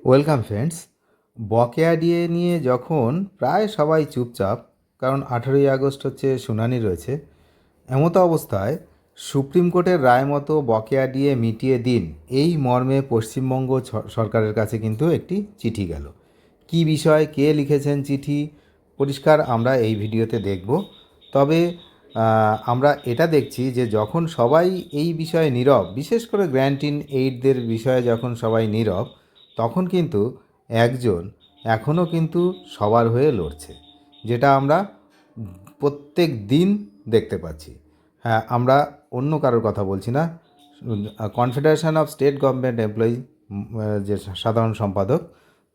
Welcome friends. বকেয়া DA নিয়ে যখন প্রায় সবাই চুপচাপ, কারণ 18ই আগস্ট হচ্ছে শুনানি রয়েছে, এমতো অবস্থায় সুপ্রিম কোর্টের রায় মতো বকেয়া ডিএ মিটিয়ে দিন, এই মর্মে পশ্চিমবঙ্গ সরকারের কাছে কিন্তু একটি চিঠি গেল। কি বিষয়, কে লিখেছেন চিঠি, পরিষ্কার আমরা এই ভিডিওতে দেখব। তবে আমরা এটা দেখছি যে যখন সবাই এই বিষয়ে নীরব, বিশেষ করে গ্র্যান্ট ইন এইডদের বিষয়ে যখন সবাই নীরব, তখন কিন্তু একজন এখনও কিন্তু সবার হয়ে লড়ছে, যেটা আমরা প্রত্যেক দিন দেখতে পাচ্ছি। হ্যাঁ, আমরা অন্য কারোর কথা বলছি না, confederation of state government employee যে সাধারণ সম্পাদক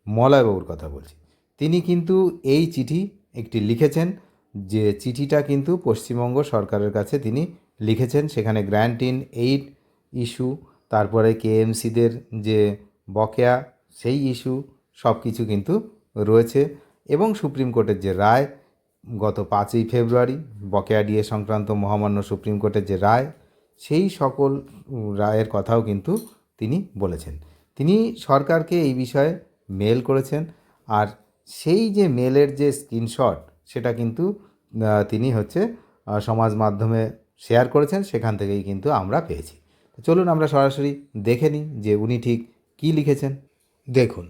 মলয়বাবুর কথা বলছি। তিনি কিন্তু এই চিঠি একটি লিখেছেন, যে চিঠিটা কিন্তু পশ্চিমবঙ্গ সরকারের কাছে তিনি লিখেছেন। সেখানে গ্র্যান্ট ইন এইড ইস্যু, তারপরে কেএমসিদের যে বকেয়া সেই ইস্যু, সব কিছু কিন্তু রয়েছে। এবং সুপ্রিম কোর্টের যে রায় গত 5ই ফেব্রুয়ারি বকেয়া ডিএ সংক্রান্ত মহামান্য সুপ্রিম কোর্টের যে রায়, সেই সকল রায়ের কথাও কিন্তু তিনি বলেছেন। তিনি সরকারকে এই বিষয়ে মেল করেছেন, আর সেই যে মেলের যে স্ক্রিনশট, সেটা কিন্তু তিনি সমাজ মাধ্যমে শেয়ার করেছেন, সেখান থেকেই কিন্তু আমরা পেয়েছি। চলুন আমরা সরাসরি দেখে নিই যে উনি ঠিক কী লিখেছেন। দেখুন,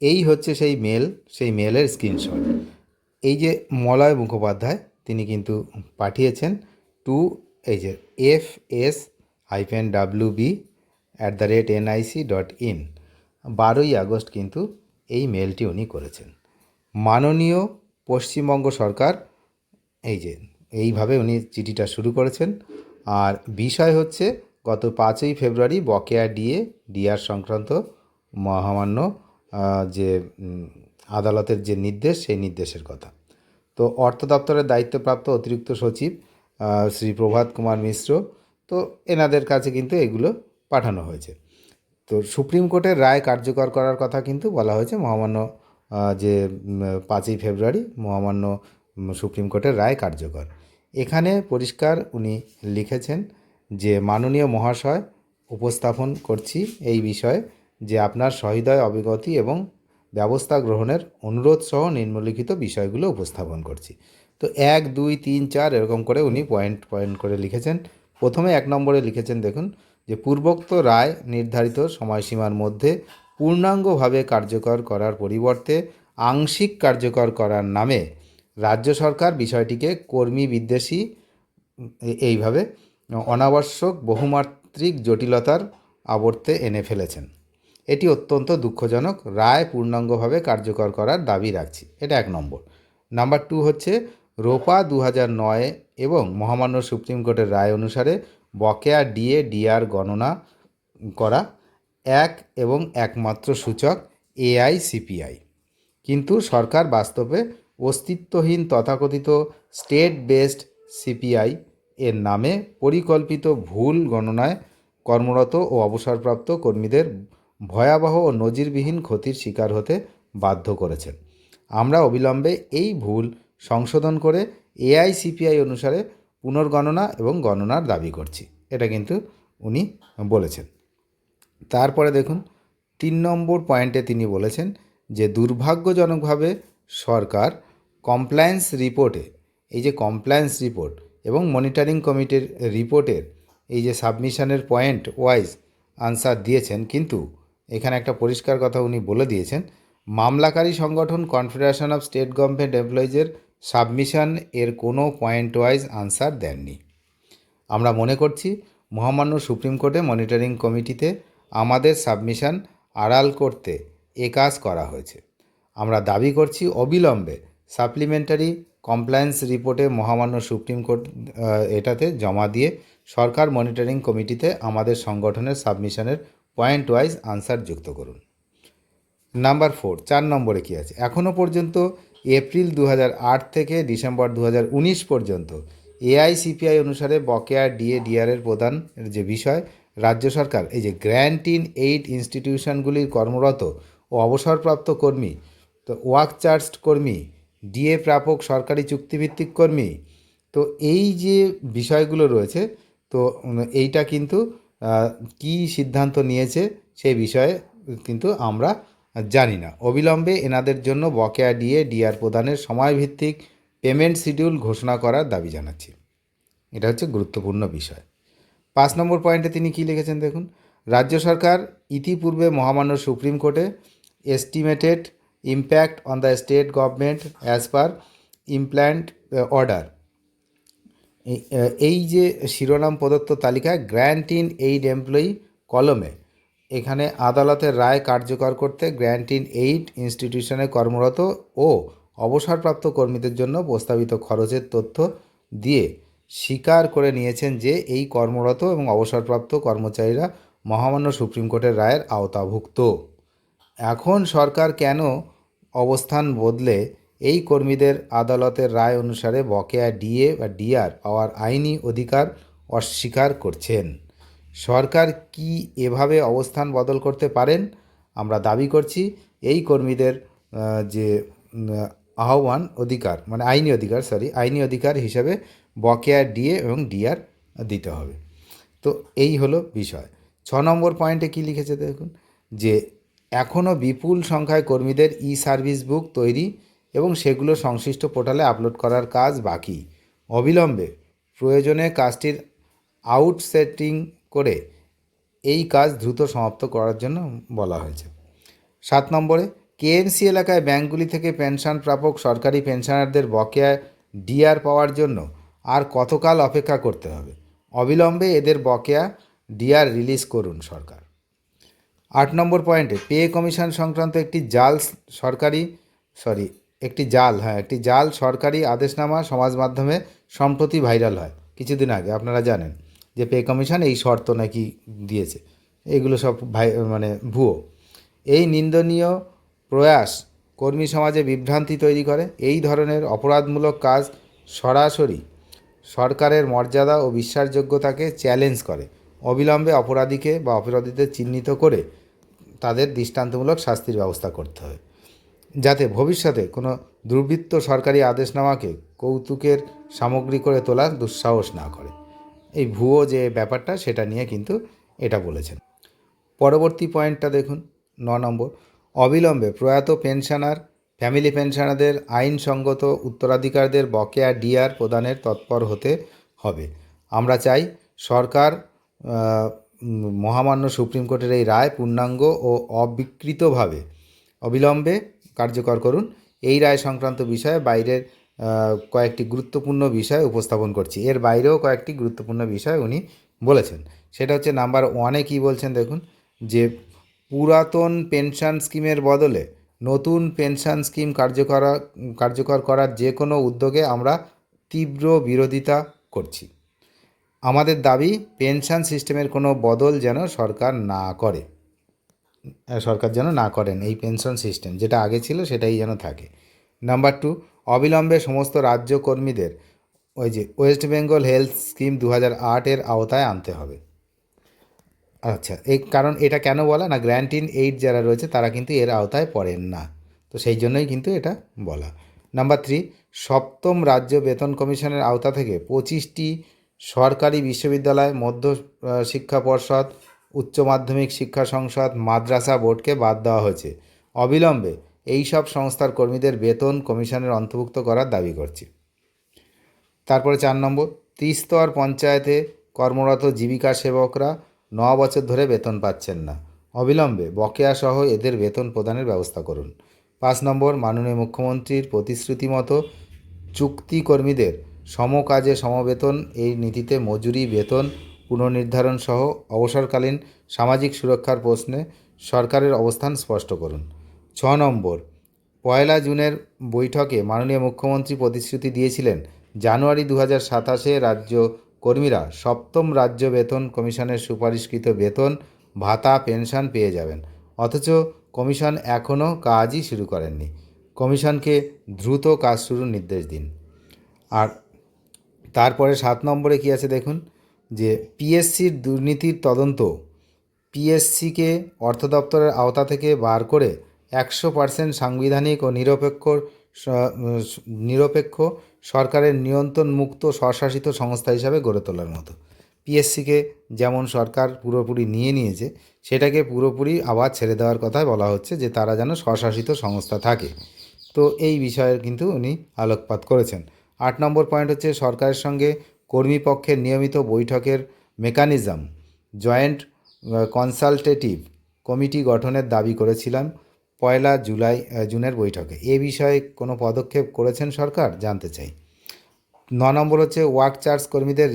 এই হচ্ছে সেই মেল, সেই মেলের স্ক্রিনশট। এই যে মলয় মুখোপাধ্যায়, তিনি কিন্তু পাঠিয়েছেন টু এই যে fs-wb@nic.in। 12ই আগস্ট কিন্তু এই মেলটি উনি করেছেন। মাননীয় পশ্চিমবঙ্গ সরকার, এই যে এইভাবে উনি চিঠিটা শুরু করেছেন। আর বিষয় হচ্ছে গত 5ই ফেব্রুয়ারি বকেয়া ডিএ ডিআর সংক্রান্ত মহামান্য যে আদালতের যে নির্দেশ, সেই নির্দেশের কথা। তো অর্থ দপ্তরের দায়িত্বপ্রাপ্ত অতিরিক্ত সচিব শ্রী প্রভাত কুমার মিশ্র, তো এনাদের কাছে কিন্তু এগুলো পাঠানো হয়েছে। তো সুপ্রিম কোর্টের রায় কার্যকর করার কথা কিন্তু বলা হয়েছে মহামান্য যে 5ই ফেব্রুয়ারি মহামান্য সুপ্রিম কোর্টের রায় কার্যকর। এখানে পরিষ্কার উনি লিখেছেন যে মাননীয় মহাশয়, উপস্থাপন করছি এই বিষয়ে যে আপনার সহৃদয় অবগতি এবং ব্যবস্থা গ্রহণের অনুরোধ সহ নিম্নলিখিত বিষয়গুলো উপস্থাপন করছি। তো 1, 2, 3, 4 এরকম করে উনি পয়েন্ট পয়েন্ট করে লিখেছেন। প্রথমে 1 নম্বরে লিখেছেন, দেখুন, যে পূর্বোক্ত রায় নির্ধারিত সময়সীমার মধ্যে পূর্ণাঙ্গভাবে কার্যকর করার পরিবর্তে আংশিক কার্যকর করার নামে রাজ্য সরকার বিষয়টিকে কর্মী বিদ্বেষী এইভাবে অনাবশ্যক বহুমাত্রিক জটিলতার আবর্তে এনে ফেলেছেন। এটি অত্যন্ত দুঃখজনক। রায় পূর্ণাঙ্গভাবে কার্যকর করার দাবি রাখছি। এটা 1 নম্বর। নাম্বার 2 হচ্ছে রোপা 2009 এবং মহামান্য সুপ্রিম কোর্টের রায় অনুসারে বকেয়া ডিএ ডিআর গণনা করা এক এবং একমাত্র সূচক এআইসিপিআই, কিন্তু সরকার বাস্তবে অস্তিত্বহীন তথাকথিত স্টেট বেসড সিপিআই এর নামে পরিকল্পিত ভুল গণনায় কর্মরত ও অবসরপ্রাপ্ত কর্মীদের ভয়াবহ ও নজিরবিহীন ক্ষতির শিকার হতে বাধ্য করেছেন। আমরা অবিলম্বে এই ভুল সংশোধন করে এআইসিপিআই অনুসারে পুনর্গণনা এবং গণনার দাবি করছি। এটা কিন্তু উনি বলেছেন। তারপরে দেখুন, 3 নম্বর পয়েন্টে তিনি বলেছেন যে দুর্ভাগ্যজনকভাবে সরকার কমপ্লায়েন্স রিপোর্টে, এই যে কমপ্লায়েন্স রিপোর্ট এবং মনিটরিং কমিটির রিপোর্টের এই যে সাবমিশনের পয়েন্ট ওয়াইজ আনসার দিয়েছেন, কিন্তু এখানে একটা পরিষ্কার কথা উনি বলে দিয়েছেন, মামলাকারী সংগঠন কনফেডারেশন অফ স্টেট গভর্নমেন্ট এমপ্লয়িজের সাবমিশন এর কোনো পয়েন্ট ওয়াইজ আনসার দেননি। আমরা মনে করছি মহামান্য সুপ্রিম কোর্টে মনিটরিং কমিটিতে আমাদের সাবমিশন আড়াল করতে এ কাজ করা হয়েছে। আমরা দাবি করছি অবিলম্বে সাপ্লিমেন্টারি কমপ্লায়েন্স রিপোর্টে মহামান্য সুপ্রিম কোর্ট এটাতে জমা দিয়ে সরকার মনিটরিং কমিটিতে আমাদের সংগঠনের সাবমিশনের পয়েন্ট ওয়াইজ আনসার যুক্ত করুন। নাম্বার 4, 4 নম্বরে কী আছে, এখনও পর্যন্ত এপ্রিল 2008 থেকে ডিসেম্বর 2019 পর্যন্ত এআইসিপিআই অনুসারে বকেয়া ডিএ ডিআরের প্রদানের যে বিষয়, রাজ্য সরকার এই যে গ্র্যান্ট ইন এইড ইনস্টিটিউশনগুলির কর্মরত ও অবসরপ্রাপ্ত কর্মী, তো ওয়ার্ক চার্জড কর্মী, ডিএ প্রাপক সরকারি চুক্তিভিত্তিক কর্মী, তো এই যে বিষয়গুলো রয়েছে, তো এইটা কিন্তু কী সিদ্ধান্ত নিয়েছে সেই বিষয়ে কিন্তু আমরা জানি না। অবিলম্বে এনাদের জন্য বকেয়া ডিএ ডিআর প্রদানের সময়ভিত্তিক পেমেন্ট শিডিউল ঘোষণা করার দাবি জানাচ্ছি। এটা হচ্ছে গুরুত্বপূর্ণ বিষয়। 5 নম্বর পয়েন্টে তিনি কী লিখেছেন দেখুন, রাজ্য সরকার ইতিপূর্বে মহামান্য সুপ্রিম কোর্টে estimated impact on the state government as per implant order, এই যে শিরোনাম প্রদত্ত তালিকায় গ্র্যান্ট ইন এইড এমপ্লয়ি কলমে এখানে আদালতের রায় কার্যকর করতে গ্র্যান্ট ইন এইড ইনস্টিটিউশনে কর্মরত ও অবসরপ্রাপ্ত কর্মীদের জন্য প্রস্তাবিত খরচের তথ্য দিয়ে স্বীকার করে নিয়েছেন যে এই কর্মরত এবং অবসরপ্রাপ্ত কর্মচারীরা মহামান্য সুপ্রিম কোর্টের রায়ের আওতাভুক্ত। এখন সরকার কেন অবস্থান বদলে এই কর্মীদের আদালতের রায় অনুসারে বকেয়া ডিএ বা ডিআর পাওয়ার আইনি অধিকার অস্বীকার করছেন? সরকার কি এভাবে অবস্থান বদল করতে পারেন? আমরা দাবি করছি এই কর্মীদের যে আহ্বান অধিকার মানে আইনি অধিকার হিসেবে বকেয়া ডিএ এবং ডিআর দিতে হবে। তো এই হলো বিষয়। 6 নম্বর পয়েন্টে কী লিখেছে দেখুন, যে এখনও বিপুল সংখ্যায় কর্মীদের ই সার্ভিস বুক তৈরি এবং সেগুলো সংশ্লিষ্ট পোর্টালে আপলোড করার কাজ বাকি। অবিলম্বে প্রয়োজনে কাজটির আউটসোর্সিং করে এই কাজ দ্রুত সমাপ্ত করার জন্য বলা হয়েছে। 7 নম্বরে কেএমসি এলাকায় ব্যাঙ্কগুলি থেকে পেনশন প্রাপক সরকারি পেনশনারদের বকেয়া ডিআর পাওয়ার জন্য আর কতকাল অপেক্ষা করতে হবে? অবিলম্বে এদের বকেয়া ডিআর রিলিজ করুন সরকার। 8 নম্বর পয়েন্টে পে কমিশন সংক্রান্ত একটি জাল সরকারি আদেশনামা সমাজ মাধ্যমে সম্প্রতি ভাইরাল হয় কিছুদিন আগে। আপনারা জানেন যে পে কমিশন এই শর্ত নাকি দিয়েছে, এগুলো সব ভুয়ো। এই নিন্দনীয় প্রয়াস কর্মী সমাজে বিভ্রান্তি তৈরি করে। এই ধরনের অপরাধমূলক কাজ সরাসরি সরকারের মর্যাদা ও বিশ্বাসযোগ্যতাকে চ্যালেঞ্জ করে। অবিলম্বে অপরাধীকে বা অপরাধীদের চিহ্নিত করে তাদের দৃষ্টান্তমূলক শাস্তির ব্যবস্থা করতে হবে, যাতে ভবিষ্যতে কোনো দুর্বৃত্ত সরকারি আদেশনামাকে কৌতুকের সামগ্রী করে তোলার দুঃসাহস না করে। এই ভুয়ো যে ব্যাপারটা সেটা নিয়ে কিন্তু এটা বলেছেন। পরবর্তী পয়েন্টটা দেখুন, 9 নম্বর, অবিলম্বে প্রয়াত পেনশনার ফ্যামিলি পেনশনারদের আইনসঙ্গত উত্তরাধিকারদের বকেয়া ডিআর প্রদানের তৎপর হতে হবে। আমরা চাই সরকার মহামান্য সুপ্রিম কোর্টের এই রায় পূর্ণাঙ্গ ও অবিকৃতভাবে অবিলম্বে কার্যকর করুন। এই রায় সংক্রান্ত বিষয়ে বাইরের কয়েকটি গুরুত্বপূর্ণ বিষয় উপস্থাপন করছি। এর বাইরেও কয়েকটি গুরুত্বপূর্ণ বিষয় উনি বলেছেন। সেটা হচ্ছে নাম্বার 1-এ কী বলছেন দেখুন, যে পুরাতন পেনশন স্কিমের বদলে নতুন পেনশন স্কিম কার্যকর করার যে কোনো উদ্যোগে আমরা তীব্র বিরোধিতা করছি। আমাদের দাবি পেনশন সিস্টেমের কোনো বদল যেন সরকার যেন না করেন। এই পেনশন সিস্টেম যেটা আগে ছিল সেটাই যেন থাকে। নাম্বার 2, অবিলম্বে সমস্ত রাজ্য কর্মীদের ওয়েস্ট বেঙ্গল হেলথ স্কিম 2008-এর আওতায় আনতে হবে। আচ্ছা, কারণ এটা কেন বলা না, গ্র্যান্ট ইন এইড যারা রয়েছে তারা কিন্তু এর আওতায় পড়েন না, তো সেই জন্যই কিন্তু এটা বলা। নাম্বার 3, সপ্তম রাজ্য বেতন কমিশনের আওতা থেকে 25টি সরকারি বিশ্ববিদ্যালয়, মধ্য শিক্ষা পর্ষদ, উচ্চ মাধ্যমিক শিক্ষা সংসদ, মাদ্রাসা বোর্ডকে বাদ দেওয়া হয়েছে। অবিলম্বে এই সব সংস্থার কর্মীদের বেতন কমিশনের অন্তর্ভুক্ত করার দাবি করছি। তারপরে 4 নম্বর, ত্রিস্তর পঞ্চায়েতে কর্মরত জীবিকা সেবকরা 9 বছর ধরে বেতন পাচ্ছেন না। অবিলম্বে বকেয়া সহ এদের বেতন প্রদানের ব্যবস্থা করুন। 5 নম্বর, মাননীয় মুখ্যমন্ত্রীর প্রতিশ্রুতি মতো চুক্তি কর্মীদের সমকাজে সমবেতন এই নীতিতে মজুরি, বেতন পুনর্নির্ধারণ সহ অবসরকালীন সামাজিক সুরক্ষার প্রশ্নে সরকারের অবস্থান স্পষ্ট করুন। 6 নম্বর, 1 জুনের বৈঠকে মাননীয় মুখ্যমন্ত্রী প্রতিশ্রুতি দিয়েছিলেন জানুয়ারি 2027-এ রাজ্য কর্মীরা সপ্তম রাজ্য বেতন কমিশনের সুপারিশকৃত বেতন, ভাতা, পেনশন পেয়ে যাবেন। অথচ কমিশন এখনও কাজই শুরু করেননি। কমিশনকে দ্রুত কাজ শুরুর নির্দেশ দিন। আর তারপরে 7 নম্বরে কী আছে দেখুন, যে পিএসসির দুর্নীতির তদন্ত, পিএসসিকে অর্থ দপ্তরের আওতা থেকে বার করে 100% সাংবিধানিক ও নিরপেক্ষ সরকারের নিয়ন্ত্রণ মুক্ত স্বশাসিত সংস্থা হিসাবে গড়ে তোলার মতো। পিএসসিকে যেমন সরকার পুরোপুরি নিয়ে নিয়েছে, সেটাকে পুরোপুরি আবার ছেড়ে দেওয়ার কথাই বলা হচ্ছে, যে তারা যেন স্বশাসিত সংস্থা থাকে। তো এই বিষয়ে কিন্তু উনি আলোকপাত করেছেন। 8 নম্বর পয়েন্ট হচ্ছে সরকারের সঙ্গে কর্মীপক্ষের নিয়মিত বৈঠকের মেকানিজম, জয়েন্ট কনসালটেটিভ কমিটি গঠনের দাবি করেছিলাম 1 জুনের বৈঠকে। এ বিষয়ে কোনো পদক্ষেপ করেছেন সরকার, জানতে চাই। 9 নম্বর হচ্ছে ওয়ার্ক চার্জ কর্মীদের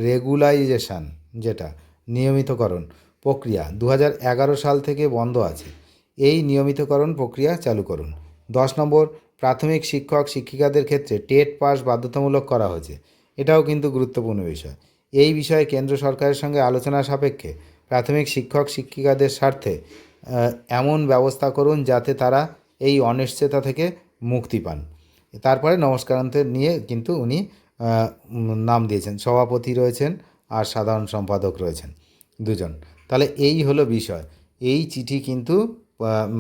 রেগুলাইজেশন, যেটা নিয়মিতকরণ প্রক্রিয়া 2011 সাল থেকে বন্ধ আছে, এই নিয়মিতকরণ প্রক্রিয়া চালু করুন। 10 নম্বর প্রাথমিক শিক্ষক শিক্ষিকাদের ক্ষেত্রে টেট পাস বাধ্যতামূলক করা হয়েছে, এটাও কিন্তু গুরুত্বপূর্ণ বিষয়। এই বিষয়ে কেন্দ্র সরকারের সঙ্গে আলোচনা সাপেক্ষে প্রাথমিক শিক্ষক শিক্ষিকাদের স্বার্থে এমন ব্যবস্থা করুন যাতে তারা এই অনিশ্চয়তা থেকে মুক্তি পান। তারপরে নমস্কারান্তে নিয়ে কিন্তু উনি নাম দিয়েছেন, সভাপতি রয়েছেন আর সাধারণ সম্পাদক রয়েছেন দুজন। তাহলে এই হলো বিষয়। এই চিঠি কিন্তু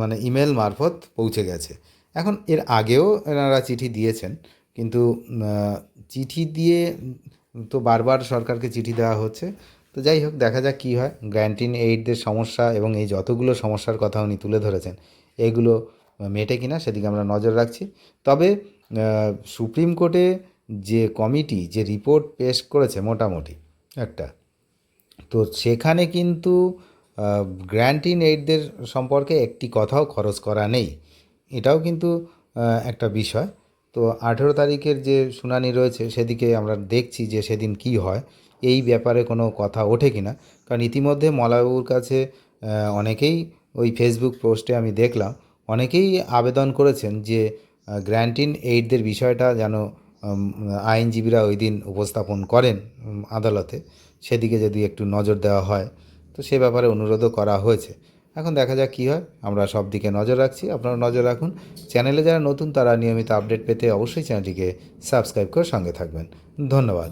মানে ইমেল মারফত পৌঁছে গেছে। এখন এর আগেও এনারা চিঠি দিয়েছেন, কিন্তু চিঠি দিয়ে তো বারবার সরকারকে চিঠি দেওয়া হচ্ছে। তো যাই হোক, দেখা যাক কী হয়। গ্র্যান্ট ইন এইডদের সমস্যা এবং এই যতগুলো সমস্যার কথা উনি তুলে ধরেছেন, এগুলো মেটে কিনা সেদিকে আমরা নজর রাখছি। তবে সুপ্রিম কোর্টে যে কমিটি যে রিপোর্ট পেশ করেছে মোটামুটি একটা, তো সেখানে কিন্তু গ্র্যান্ট ইন এইডদের সম্পর্কে একটি কথাও খরচ করা নেই, এটাও কিন্তু একটা বিষয়। তো 18 তারিখের যে শুনানি রয়েছে সেদিকে আমরা দেখছি যে সেদিন কি হয়, এই ব্যাপারে কোনো কথা ওঠে কিনা। কারণ ইতিমধ্যে মলয়বাবুর কাছে অনেকেই ওই ফেসবুক পোস্টে আমি দেখলাম অনেকেই আবেদন করেছেন যে গ্র্যান্ট ইন এইডদের বিষয়টা যেন আইনজীবীরা ওই দিন উপস্থাপন করেন আদালতে, সেদিকে যদি একটু নজর দেওয়া হয়, তো সে ব্যাপারে অনুরোধও করা হয়েছে। এখন দেখা যাক কী হয়, আমরা সব দিকে নজর রাখছি, আপনারা নজর রাখুন। চ্যানেলে যারা নতুন তারা নিয়মিত আপডেট পেতে অবশ্যই চ্যানেলটিকে সাবস্ক্রাইব করে সঙ্গে থাকবেন। ধন্যবাদ।